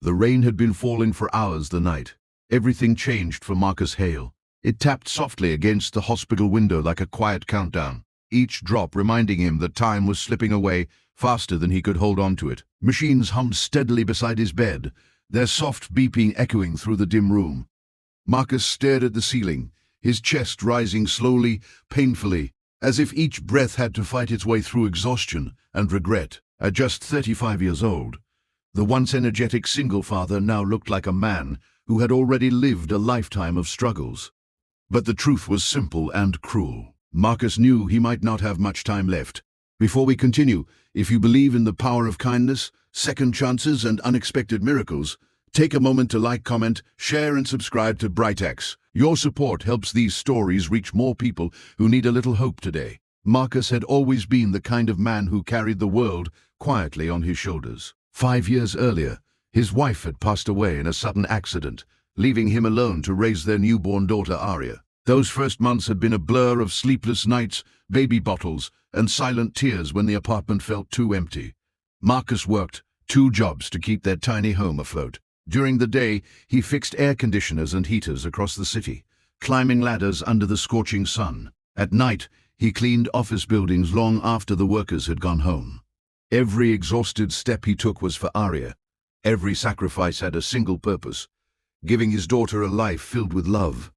The rain had been falling for hours the night. Everything changed for Marcus Hale. It tapped softly against the hospital window like a quiet countdown, each drop reminding him that time was slipping away faster than he could hold on to it. Machines hummed steadily beside his bed, their soft beeping echoing through the dim room. Marcus stared at the ceiling, his chest rising slowly, painfully, as if each breath had to fight its way through exhaustion and regret. At just 35 years old, the once energetic single father now looked like a man who had already lived a lifetime of struggles. But the truth was simple and cruel. Marcus knew he might not have much time left. Before we continue, if you believe in the power of kindness, second chances, and unexpected miracles, take a moment to like, comment, share, and subscribe to BrightX. Your support helps these stories reach more people who need a little hope today. Marcus had always been the kind of man who carried the world quietly on his shoulders. 5 years earlier, his wife had passed away in a sudden accident, leaving him alone to raise their newborn daughter Aria. Those first months had been a blur of sleepless nights, baby bottles, and silent tears when the apartment felt too empty. Marcus worked 2 jobs to keep their tiny home afloat. During the day, he fixed air conditioners and heaters across the city, climbing ladders under the scorching sun. At night, he cleaned office buildings long after the workers had gone home. Every exhausted step he took was for Aria. Every sacrifice had a single purpose: giving his daughter a life filled with love.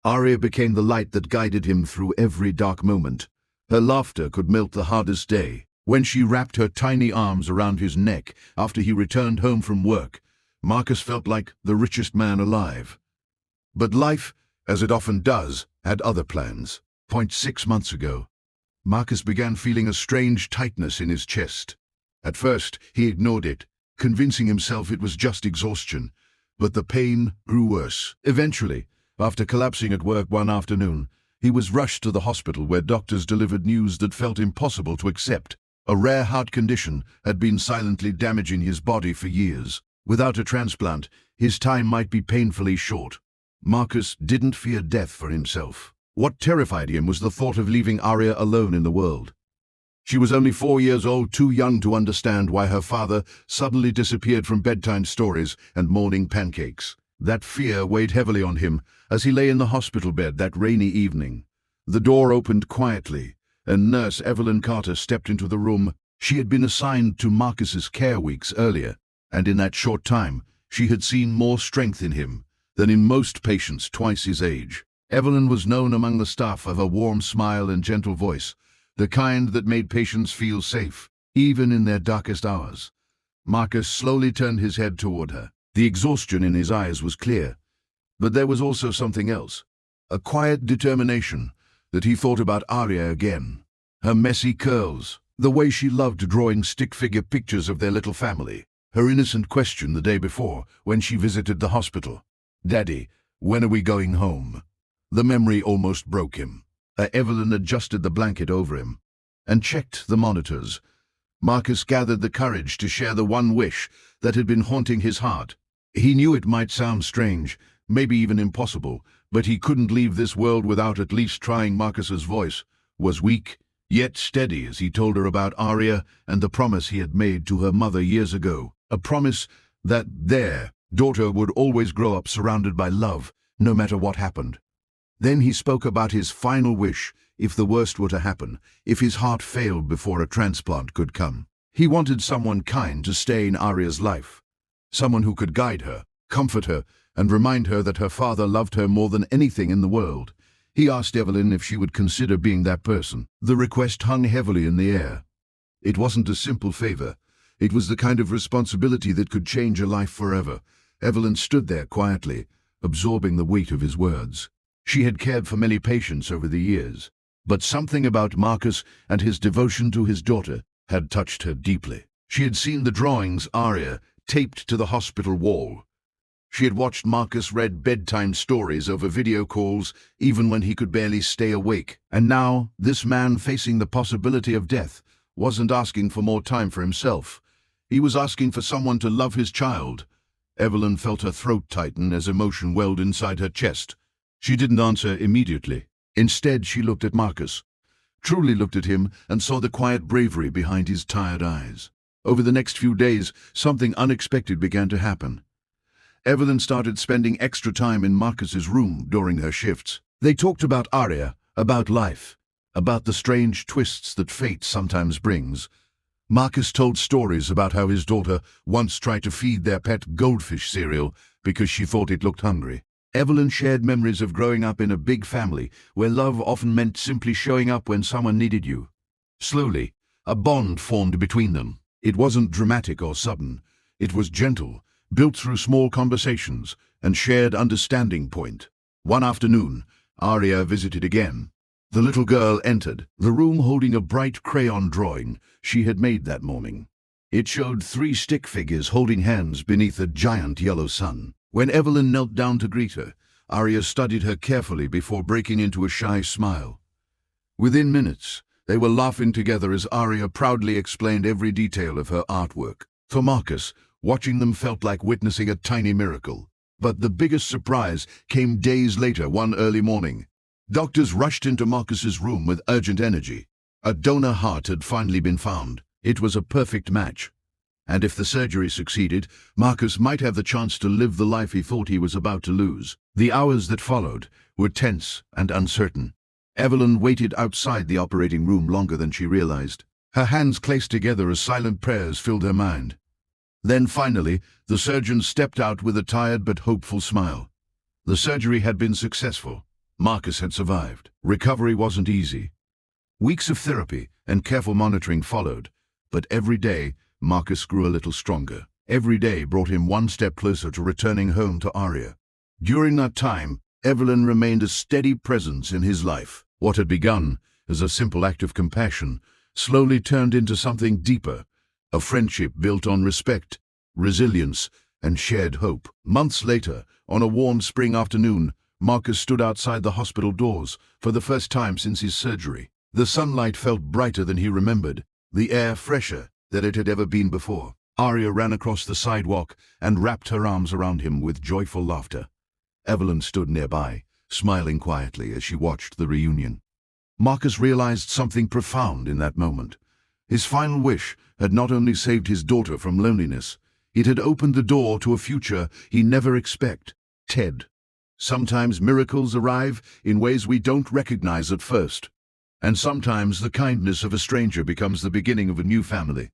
Aria became the light that guided him through every dark moment. Her laughter could melt the hardest day. When she wrapped her tiny arms around his neck after he returned home from work, Marcus felt like the richest man alive. But life, as it often does, had other plans. 6 months ago, Marcus began feeling a strange tightness in his chest. At first, he ignored it, convincing himself it was just exhaustion, but the pain grew worse. Eventually, after collapsing at work one afternoon, he was rushed to the hospital where doctors delivered news that felt impossible to accept. A rare heart condition had been silently damaging his body for years. Without a transplant, his time might be painfully short. Marcus didn't fear death for himself. What terrified him was the thought of leaving Aria alone in the world. She was only 4 years old, too young to understand why her father suddenly disappeared from bedtime stories and morning pancakes. That fear weighed heavily on him as he lay in the hospital bed that rainy evening. The door opened quietly, and Nurse Evelyn Carter stepped into the room. She had been assigned to Marcus's care weeks earlier, and in that short time, she had seen more strength in him than in most patients twice his age. Evelyn was known among the staff of a warm smile and gentle voice, the kind that made patients feel safe, even in their darkest hours. Marcus slowly turned his head toward her. The exhaustion in his eyes was clear, but there was also something else, a quiet determination that he thought about Aria again. Her messy curls, the way she loved drawing stick-figure pictures of their little family, her innocent question the day before when she visited the hospital. "Daddy, when are we going home?" The memory almost broke him. Evelyn adjusted the blanket over him and checked the monitors. Marcus gathered the courage to share the one wish that had been haunting his heart. He knew it might sound strange, maybe even impossible, but he couldn't leave this world without at least trying. Marcus's voice was weak, yet steady as he told her about Aria and the promise he had made to her mother years ago. A promise that their daughter would always grow up surrounded by love, no matter what happened. Then he spoke about his final wish, if the worst were to happen, if his heart failed before a transplant could come. He wanted someone kind to stay in Aria's life, someone who could guide her, comfort her, and remind her that her father loved her more than anything in the world. He asked Evelyn if she would consider being that person. The request hung heavily in the air. It wasn't a simple favor. It was the kind of responsibility that could change a life forever. Evelyn stood there quietly, absorbing the weight of his words. She had cared for many patients over the years, but something about Marcus and his devotion to his daughter had touched her deeply. She had seen the drawings Aria taped to the hospital wall. She had watched Marcus read bedtime stories over video calls, even when he could barely stay awake. And now, this man facing the possibility of death wasn't asking for more time for himself. He was asking for someone to love his child. Evelyn felt her throat tighten as emotion welled inside her chest. She didn't answer immediately. Instead, she looked at Marcus, truly looked at him, and saw the quiet bravery behind his tired eyes. Over the next few days, something unexpected began to happen. Evelyn started spending extra time in Marcus's room during her shifts. They talked about Arya, about life, about the strange twists that fate sometimes brings. Marcus told stories about how his daughter once tried to feed their pet goldfish cereal because she thought it looked hungry. Evelyn shared memories of growing up in a big family where love often meant simply showing up when someone needed you. Slowly, a bond formed between them. It wasn't dramatic or sudden. It was gentle, built through small conversations and shared understanding point. One afternoon, Arya visited again. The little girl entered the room holding a bright crayon drawing she had made that morning. It showed 3 stick figures holding hands beneath a giant yellow sun. When Evelyn knelt down to greet her, Arya studied her carefully before breaking into a shy smile. Within minutes, they were laughing together as Arya proudly explained every detail of her artwork. For Marcus, watching them felt like witnessing a tiny miracle. But the biggest surprise came days later, one early morning. Doctors rushed into Marcus's room with urgent energy. A donor heart had finally been found. It was a perfect match. And if the surgery succeeded, Marcus might have the chance to live the life he thought he was about to lose. The hours that followed were tense and uncertain. Evelyn waited outside the operating room longer than she realized. Her hands clenched together as silent prayers filled her mind. Then finally, the surgeon stepped out with a tired but hopeful smile. The surgery had been successful. Marcus had survived. Recovery wasn't easy. Weeks of therapy and careful monitoring followed, but every day, Marcus grew a little stronger. Every day brought him one step closer to returning home to Arya. During that time, Evelyn remained a steady presence in his life. What had begun as a simple act of compassion slowly turned into something deeper, a friendship built on respect, resilience, and shared hope. Months later, on a warm spring afternoon, Marcus stood outside the hospital doors for the first time since his surgery. The sunlight felt brighter than he remembered, the air fresher than it had ever been before. Arya ran across the sidewalk and wrapped her arms around him with joyful laughter. Evelyn stood nearby, smiling quietly as she watched the reunion. Marcus realized something profound in that moment. His final wish had not only saved his daughter from loneliness, it had opened the door to a future he never expected. Ted. Sometimes miracles arrive in ways we don't recognize at first. And sometimes the kindness of a stranger becomes the beginning of a new family.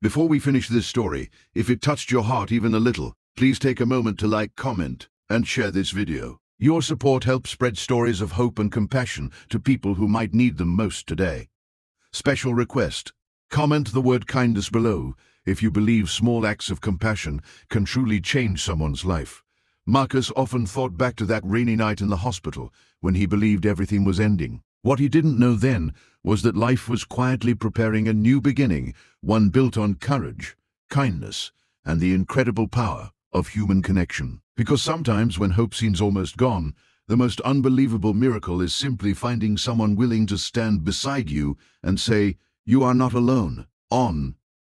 Before we finish this story, if it touched your heart even a little, please take a moment to like, comment, and share this video. Your support helps spread stories of hope and compassion to people who might need them most today. Special request: comment the word kindness below if you believe small acts of compassion can truly change someone's life. Marcus often thought back to that rainy night in the hospital when he believed everything was ending. What he didn't know then was that life was quietly preparing a new beginning, one built on courage, kindness, and the incredible power of human connection. Because sometimes when hope seems almost gone, the most unbelievable miracle is simply finding someone willing to stand beside you and say, "You are not alone." On